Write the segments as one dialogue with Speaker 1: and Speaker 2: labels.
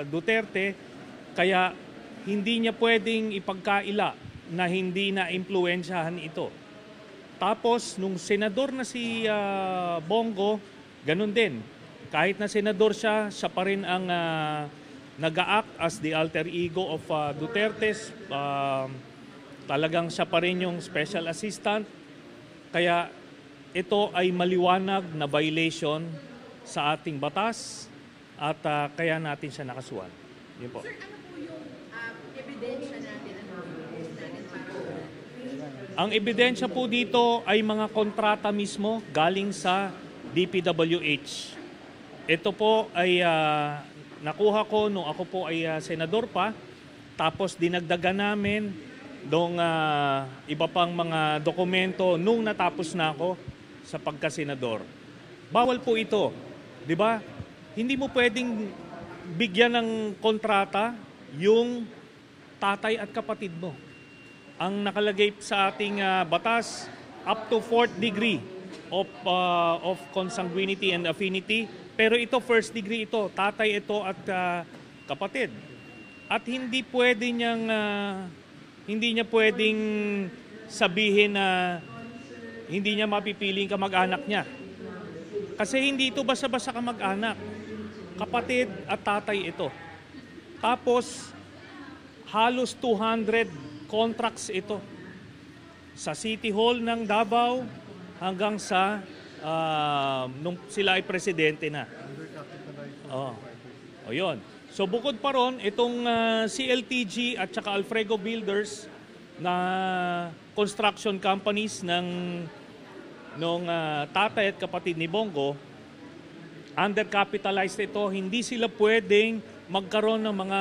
Speaker 1: Duterte, kaya hindi niya pwedeng ipagkaila na hindi na impluwensyahan ito. Tapos, nung senador na si Bongo, ganun din. Kahit na senador siya, siya pa rin ang nag-a-act as the alter ego of Duterte's. Talagang siya pa rin yung special assistant. Kaya ito ay maliwanag na violation sa ating batas at kaya natin siya nakasuhan. Yun po.
Speaker 2: Sir, ano po yung ebidensya natin?
Speaker 1: Ang ebidensya po dito ay mga kontrata mismo galing sa DPWH. Ito po ay nakuha ko nung ako po ay senador pa. Tapos dinagdagan namin nung iba pang mga dokumento nung natapos na ako sa pagkasenador. Bawal po ito, di ba? Hindi mo pwedeng bigyan ng kontrata yung tatay at kapatid mo. Ang nakalagay sa ating batas, up to 4th degree of consanguinity and affinity. Pero ito, first degree ito, tatay ito at kapatid. At hindi pwede niyang hindi niya pwedeng sabihin na hindi niya mapipiling kamag-anak niya. Kasi hindi ito basta-basta kamag-anak. Kapatid at tatay ito. Tapos, halos 200 contracts ito. Sa City Hall ng Davao hanggang sa nung sila ay presidente na. O yun. So bukod pa ron, itong CLTG at saka Alfrego Builders na construction companies nung tatay at kapatid ni Bongo, undercapitalized ito, hindi sila pwedeng magkaroon ng mga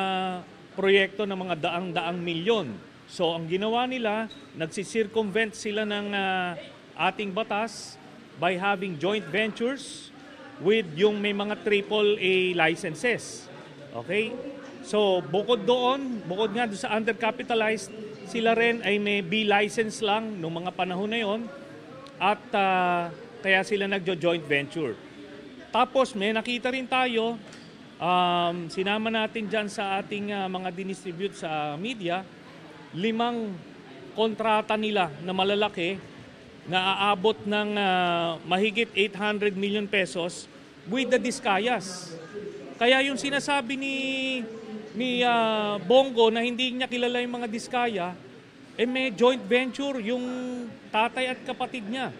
Speaker 1: proyekto ng mga daang-daang milyon. So ang ginawa nila, nagsisircumvent sila ng ating batas by having joint ventures with yung may mga AAA licenses. Okay? So bukod nga doon sa undercapitalized, sila rin ay may B license lang noong mga panahon na yon at kaya sila nagjo-joint venture. Tapos may nakita rin tayo, sinama natin dyan sa ating mga dinistribute sa media, 5 kontrata nila na malalaki na aabot ng mahigit 800 million pesos with the Discayas. Kaya yung sinasabi ni Bongo na hindi niya kilala yung mga Diskaya, may joint venture yung tatay at kapatid niya.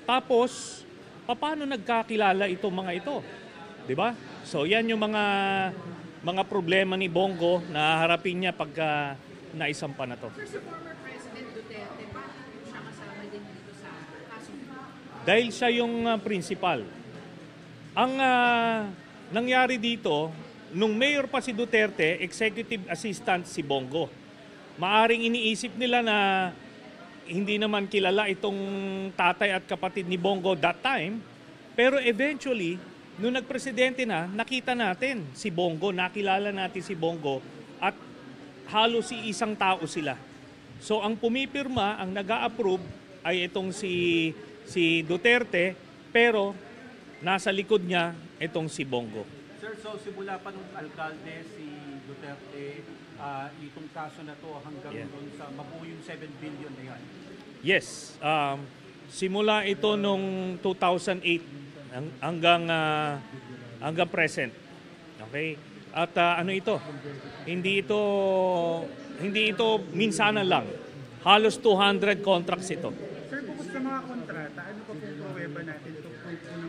Speaker 1: Tapos, paano nagkakilala itong mga ito? 'Di ba? So yan yung mga problema ni Bongo na harapin niya pagka naisampa na to.
Speaker 2: Sir, sa former President Duterte, bakit siya kasama din dito sa kaso?
Speaker 1: Dahil siya yung principal. Ang nangyari dito, nung mayor pa si Duterte, executive assistant si Bongo. Maaring iniisip nila na hindi naman kilala itong tatay at kapatid ni Bongo that time. Pero eventually, nung nagpresidente na, nakita natin si Bongo, nakilala natin si Bongo at halos si isang tao sila. So ang pumipirma, ang nag-a-approve ay itong si Duterte, pero nasa likod niya itong si Bongo.
Speaker 3: Sir, so simula pa nung alkalde si Duterte, itong kaso na to hanggang doon sa mabuo yung 7 billion na yan?
Speaker 1: Yes. Simula ito nung 2008 hanggang present. Okay? At ano ito? Hindi ito minsanan lang. Halos 200 contracts ito.
Speaker 4: Sir, bukod sa mga kontrata, ano pa pong pruweba natin kung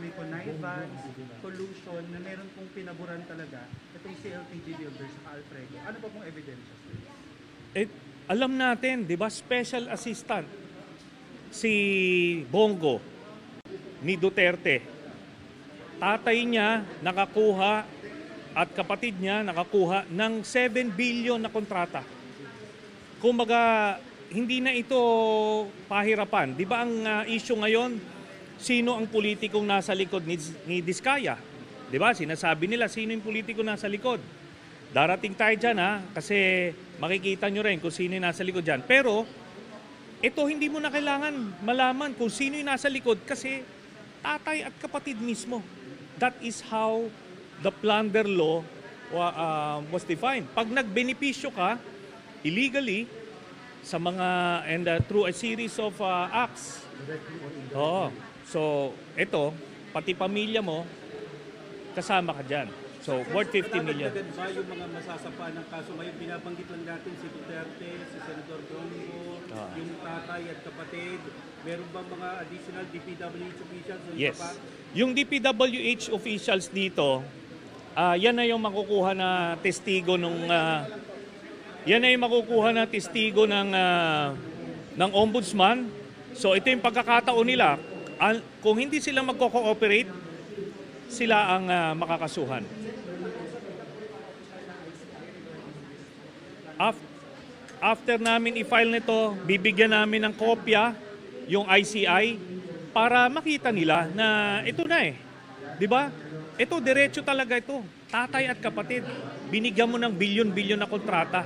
Speaker 4: may connivance, collusion, na meron pong pinaburan talaga itong CLTG Builders sa Alfrego? Ano pa pong ebidensya, sir?
Speaker 1: Alam natin, di ba, special assistant si Bongo ni Duterte. Tatay niya nakakuha at kapatid niya nakakuha ng 7 billion na kontrata. Kumbaga, hindi na ito pahirapan. Di ba ang issue ngayon, sino ang politikong nasa likod ni Diskaya? Di ba? Sinasabi nila, sino yung politiko nasa likod? Darating tayo dyan kasi makikita nyo rin kung sino yung nasa likod dyan. Pero, ito hindi mo na kailangan malaman kung sino yung nasa likod kasi tatay at kapatid mismo. That is how the plunder law was defined. Pag nagbenepisyo ka illegally sa mga and through a series of acts. Oo. So, ito, pati pamilya mo, kasama ka dyan. So, worth 50 million.
Speaker 3: Nadagdagan ba yung mga masasapa ng kaso? Ngayon, binabanggit lang natin si Duterte, si Senador Bongo, yung tatay at kapatid. Meron ba mga additional DPWH officials? O
Speaker 1: Yes.
Speaker 3: iba pa?
Speaker 1: Yung DPWH officials dito, yan na yung makukuha na testigo ng ombudsman. So ito yung pagkakataon nila. Kung hindi sila magko-cooperate, sila ang makakasuhan. After namin i-file nito, bibigyan namin ng kopya yung ICI para makita nila na ito na eh. 'Di ba? Ito diretso talaga ito. Tatay at kapatid. Binigyan mo ng bilyon-bilyon na kontrata.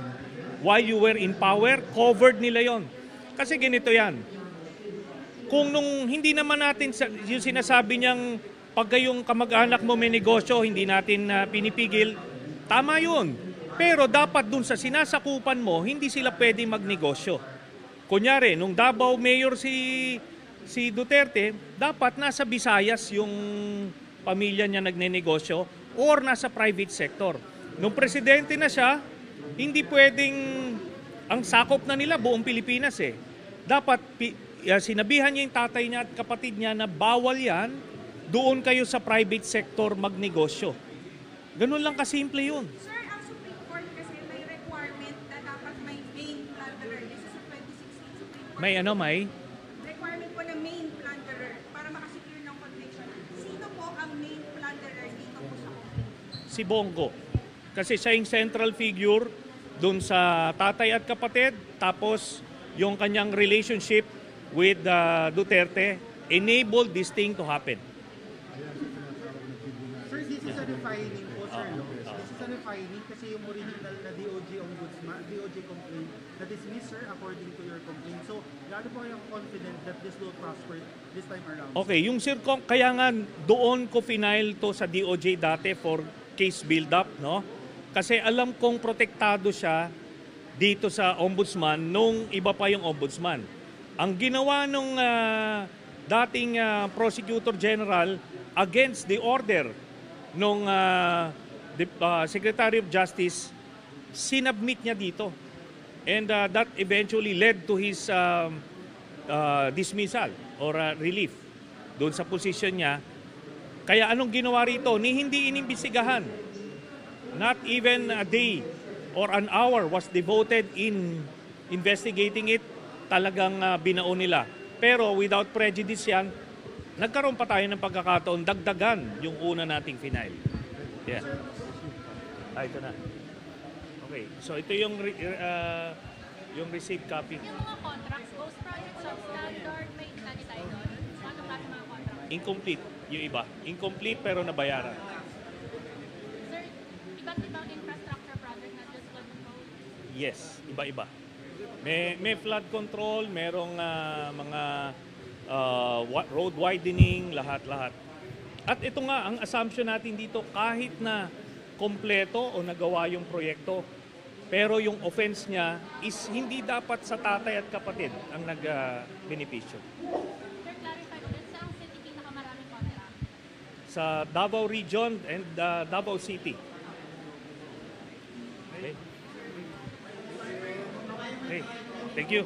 Speaker 1: While you were in power, covered nila 'yon. Kasi ganito 'yan. Kung nung hindi naman natin yung sinasabi niyang pag yung kamag-anak mo may negosyo, hindi natin pinipigil, tama 'yun. Pero dapat dun sa sinasakupan mo, hindi sila pwedeng magnegosyo. Kunyari, nung Davao Mayor si Duterte, dapat nasa Visayas yung pamilya niya nagnenegosyo or nasa private sector. Nung presidente na siya, hindi pwedeng, ang sakop na nila buong Pilipinas eh. Dapat sinabihan niya yung tatay niya at kapatid niya na bawal yan, doon kayo sa private sector magnegosyo. Ganun lang kasimple yun.
Speaker 2: Sir, ang Supreme Court kasi may requirement na dapat may main plunderer. This is a 2016 Supreme Court.
Speaker 1: May
Speaker 2: Requirement po na main plunderer para makasecure ng conviction. Sino po ang main plunderer dito po sa complaint?
Speaker 1: Si Bongo. Kasi siya yung central figure dun sa tatay at kapatid, tapos yung kanyang relationship with Duterte enabled this thing to happen.
Speaker 4: Sir, this is a refining po, sir. This is a refining kasi yung original na DOJ ombudsman, DOJ complaint na-dismiss, sir, according to your complaint. So, gaano po kayong confident that this will prosper this time around?
Speaker 1: Okay, yung kaya nga doon ko final to sa DOJ dati for case build-up, no? Kasi alam kong protektado siya dito sa ombudsman nung iba pa yung ombudsman. Ang ginawa nung dating prosecutor general against the order nung Secretary of Justice, sinubmit niya dito. And that eventually led to his dismissal or relief doon sa position niya. Kaya anong ginawa rito? Hindi inimbestigahan. Not even a day or an hour was devoted in investigating it. Talagang binaon nila. Pero without prejudice yan, nagkaroon pa tayo ng pagkakataon dagdagan yung una nating final. Yeah. Ito na. Okay. So ito yung receipt copy.
Speaker 5: Yung mga contracts, ghost project, substandard, may study tayo doon. Ano klase mga contracts?
Speaker 1: Incomplete yung iba. Incomplete pero nabayaran.
Speaker 5: Sir, iba't ibang infrastructure project na just flood control.
Speaker 1: Yes, iba-iba. May flood control, merong mga road widening, lahat-lahat. At ito nga, ang assumption natin dito, kahit na kompleto o nagawa yung proyekto, pero yung offense niya is hindi dapat sa tatay at kapatid ang nag-benepisyo.
Speaker 5: Sir, clarify ulit, saan city pinakamaraming contract?
Speaker 1: Sa Davao Region and Davao City. Okay. Okay. Thank you.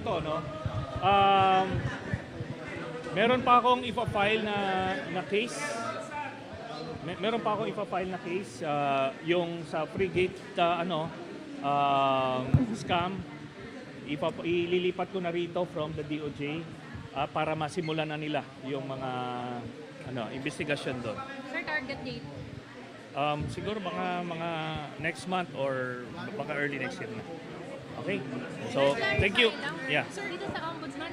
Speaker 1: ganito, no? Meron pa akong ipa-file na case. Meron pa akong ipa-file na case yung sa Frigate scam. Ililipat ko na rito from the DOJ para masimulan na nila yung mga investigasyon doon.
Speaker 5: Sir, target date.
Speaker 1: Siguro mga next month or baka early next year na. Okay? So, thank you. Yeah.
Speaker 5: Sir, dito sa Ombudsman,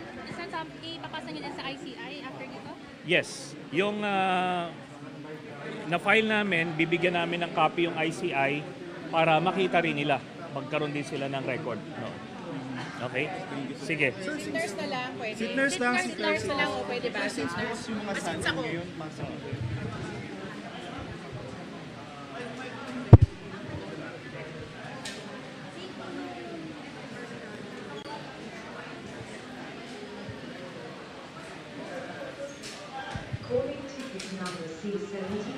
Speaker 5: ipapasa niyo din sa ICI after dito?
Speaker 1: Yes. Yung na-file namin, bibigyan namin ng copy yung ICI para makita rin nila. Magkaroon din sila ng record. No? Okay? Sige.
Speaker 2: Seat nurse na lang pwede.
Speaker 4: Seat nurse lang,
Speaker 2: Seat nurse na lang o pwede ba?
Speaker 4: Since boss yung mga
Speaker 2: Since
Speaker 4: salary
Speaker 2: ako.
Speaker 4: ngayon, masama.
Speaker 6: Calling ticket number C72.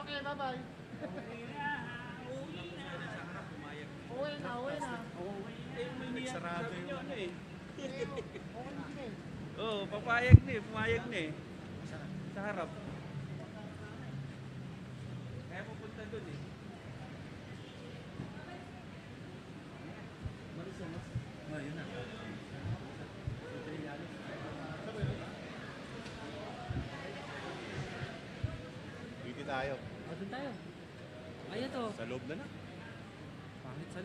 Speaker 4: Okay, bye-bye. Uwi na.
Speaker 3: Nagsarado yung ano eh.
Speaker 4: Okay na sige.
Speaker 3: Oo, papayag na eh, pumayag na eh. Sa harap. Kaya pupunta doon eh. Yun na.
Speaker 6: Dito tayo.
Speaker 7: Doon tayo. Ayan to.
Speaker 6: Sa loob na na.
Speaker 7: Pangit sa